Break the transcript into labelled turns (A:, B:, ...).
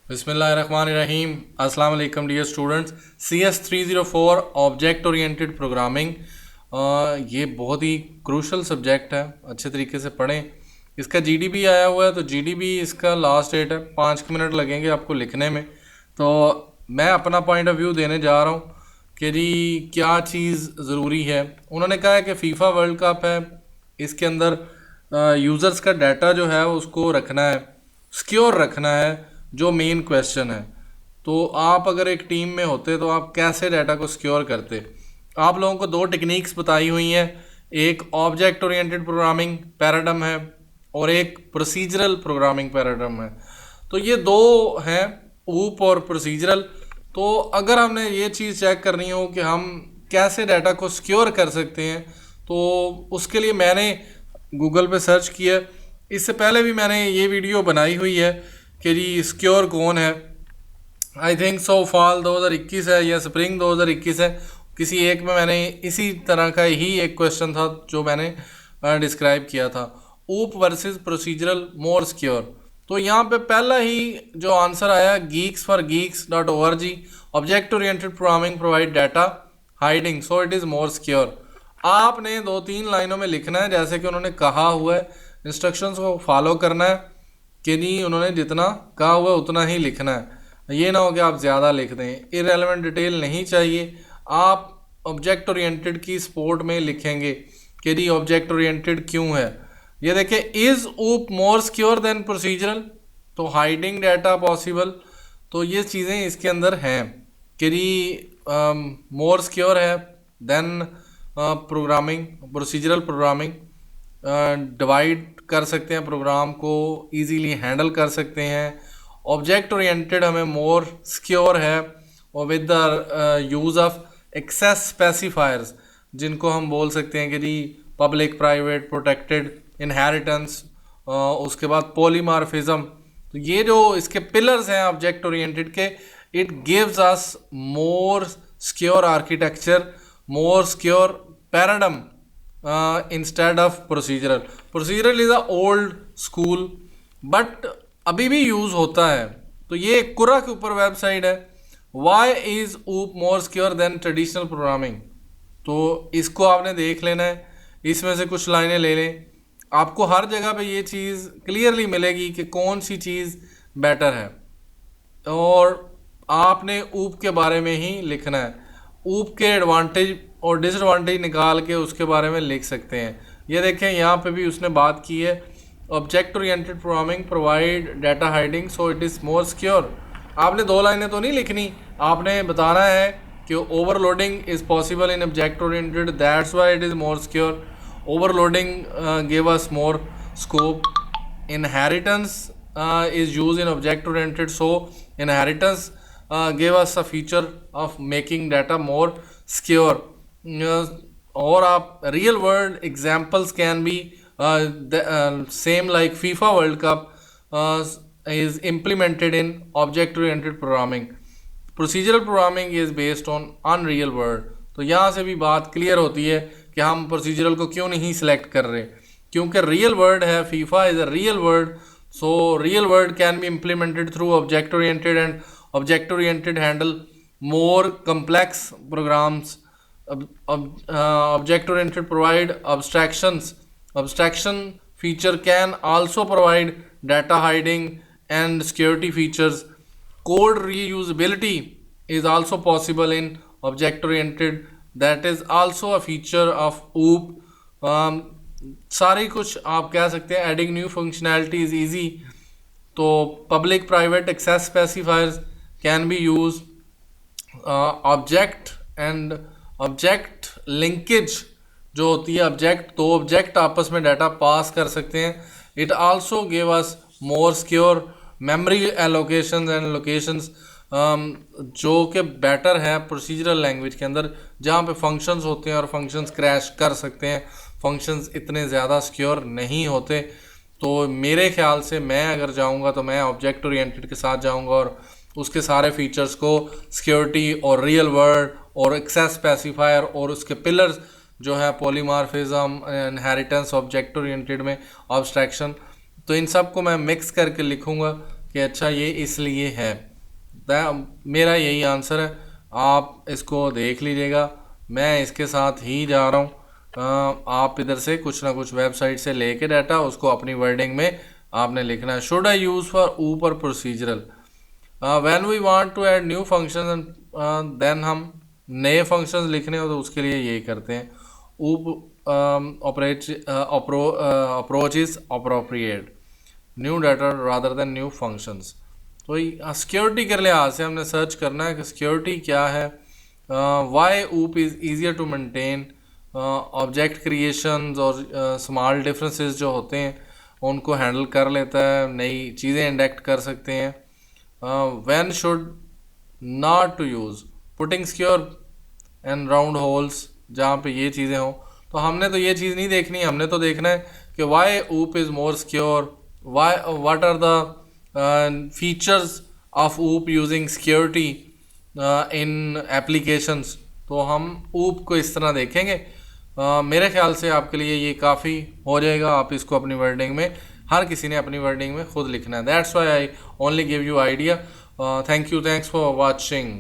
A: बिस्मिल्लाहिर्रहमानिर्रहीम। अस्सलाम वालेकुम dear students. CS 304 object oriented programming, ये बहुत ही क्रूशल सब्जेक्ट है, अच्छे तरीके से पढ़ें। इसका GDB आया हुआ है, तो GDB इसका लास्ट डेट है, 5 मिनट लगेंगे आपको लिखने में। तो मैं अपना पॉइंट ऑफ व्यू देने जा रहा हूँ कि जी क्या चीज़ ज़रूरी है। उन्होंने कहा है कि फीफा वर्ल्ड कप है, इसके अंदर यूज़र्स का डाटा जो है उसको रखना है, सिक्योर रखना है, जो मेन क्वेश्चन है। तो आप अगर एक टीम में होते तो आप कैसे डाटा को सिक्योर करते। आप लोगों को दो टेक्निक्स बताई हुई हैं, एक ऑब्जेक्ट ओरिएंटेड प्रोग्रामिंग पैराडाइम है और एक प्रोसीजरल प्रोग्रामिंग पैराडाइम है। तो ये दो हैं, ऊप और प्रोसीजरल। तो अगर हमने ये चीज़ चेक करनी हो कि हम कैसे डाटा को सिक्योर कर सकते हैं, तो उसके लिए मैंने गूगल पे सर्च किया। इससे पहले भी मैंने ये वीडियो बनाई हुई है कि जी सिक्योर कौन है। आई थिंक सो फॉल 2021 है या स्प्रिंग 2021 है, किसी एक में मैंने इसी तरह का ही एक क्वेश्चन था जो मैंने डिस्क्राइब किया था, ऊप वर्सेस प्रोसीजरल मोर सिक्योर। तो यहाँ पे पहला ही जो आंसर आया geeks4geeks.org, object oriented programming provide data hiding so it is more secure. आपने 2-3 लाइनों में लिखना है जैसे कि उन्होंने कहा हुआ है, इंस्ट्रक्शंस को फॉलो करना है कि नहीं, उन्होंने जितना कहा हुआ है उतना ही लिखना है। ये ना हो कि आप ज़्यादा लिख दें, इरेलेवेंट डिटेल नहीं चाहिए। आप ऑब्जेक्ट ओरिएंटेड की सपोर्ट में लिखेंगे कि जी ऑब्जेक्ट ओरिएंटेड क्यों है। ये देखिए, is OOP more secure than procedural, तो हाइडिंग डाटा पॉसिबल। तो ये चीज़ें इसके अंदर हैं कि जी मोर सिक्योर है than programming, procedural programming. Divide कर सकते हैं प्रोग्राम को, इजीली हैंडल कर सकते हैं। ऑब्जेक्ट ओरिएंटेड हमें मोर सिक्योर है और with the use of access specifiers, जिनको हम बोल सकते हैं कि जी पब्लिक, प्राइवेट, प्रोटेक्टेड, इनहेरिटेंस, उसके बाद पॉलीमॉर्फिज्म। तो ये जो इसके पिलर्स हैं ऑब्जेक्ट ओरिएंटेड के, it gives us more secure architecture, more secure paradigm instead of procedural. Procedural is a old school but अभी भी यूज़ होता है। तो ये कुरा के ऊपर वेबसाइट है, why is OOP more secure than traditional programming. तो इसको आपने देख लेना है, इसमें से कुछ लाइनें ले लें, आपको हर जगह पे ये चीज़ क्लियरली मिलेगी कि कौन सी चीज़ बेटर है, और आपने ऊप के बारे में ही लिखना है। ऊप के एडवांटेज और डिसएडवांटेज निकाल के उसके बारे में लिख सकते हैं। ये देखें, यहाँ पे भी उसने बात की है, object oriented programming provide data hiding so it is more secure. आपने 2 लाइनें तो नहीं लिखनी, आपने बताना है कि overloading is possible in object oriented, that's why it is more secure. Overloading give us more scope. Inheritance is used in object oriented, so inheritance gave us a feature of making data more secure. और आप real world examples can be same like FIFA World Cup is implemented in object oriented programming. Procedural programming is based on unreal world. तो यहाँ से भी बात clear होती है कि हम प्रोसीजरल को क्यों नहीं सिलेक्ट कर रहे, क्योंकि रियल वर्ड है, FIFA is a real word. So real world can be implemented through object oriented, and object oriented handle more complex programs. Object oriented provide abstractions. Abstraction feature can also provide data hiding and security features. Code reusability is also possible in object oriented. That is also a feature of OOP. सारी कुछ आप कह सकते हैं, adding new functionality is easy. तो public, private, access specifiers can be use. Object and object linkage जो होती है, ऑब्जेक्ट, तो ऑब्जेक्ट आपस में डाटा पास कर सकते हैं. It also give us more secure memory allocations and locations, जो कि बेटर है प्रोसीजरल लैंग्वेज के अंदर, जहाँ पे फंक्शंस होते हैं और फंक्शंस क्रैश कर सकते हैं, फंक्शंस इतने ज़्यादा सिक्योर नहीं होते. तो मेरे ख्याल से मैं अगर जाऊंगा तो मैं ऑब्जेक्ट ओरिएंटेड के साथ जाऊंगा और उसके सारे फीचर्स को, सिक्योरिटी और रियल वर्ड और एक्सेस स्पेसिफायर और उसके पिलर्स जो है, पॉलीमॉर्फिज्म, इनहेरिटेंस, ऑब्जेक्ट ओरिएंटेड में ऑब्स्ट्रैक्शन, तो इन सब को मैं मिक्स करके लिखूंगा कि अच्छा ये इसलिए है। मेरा यही आंसर है, आप इसको देख लीजिएगा, मैं इसके साथ ही जा रहा हूँ। आप इधर से कुछ ना कुछ वेबसाइट से लेके डाटा उसको अपनी वर्डिंग में आपने लिखना है। Should I use for OOP or procedural, when we want to add new function, then हम नए फंक्शंस लिखने हो तो उसके लिए यही करते हैं। ऊप approach is appropriate new data rather than new functions. तो सिक्योरिटी के लिहाज से हमने सर्च करना है कि सिक्योरिटी क्या है। Why OOP is easier to maintain, object creations और स्मॉल डिफरेंसेस जो होते हैं उनको हैंडल कर लेता है, नई चीज़ें इंडेक्ट कर सकते हैं। When should not to use putting secure and round holes, जहाँ पे ये चीज़ें हों। तो हमने तो ये चीज़ नहीं देखनी, हमने तो देखना है कि why OOP is more secure, why what are the features of OOP using security in applications. तो हम ऊप को इस तरह देखेंगे। मेरे ख्याल से आपके लिए ये काफ़ी हो जाएगा। आप इसको अपनी वर्डिंग में, हर किसी ने अपनी वर्डिंग में खुद लिखना है। That's why I only give you idea. Thanks for watching.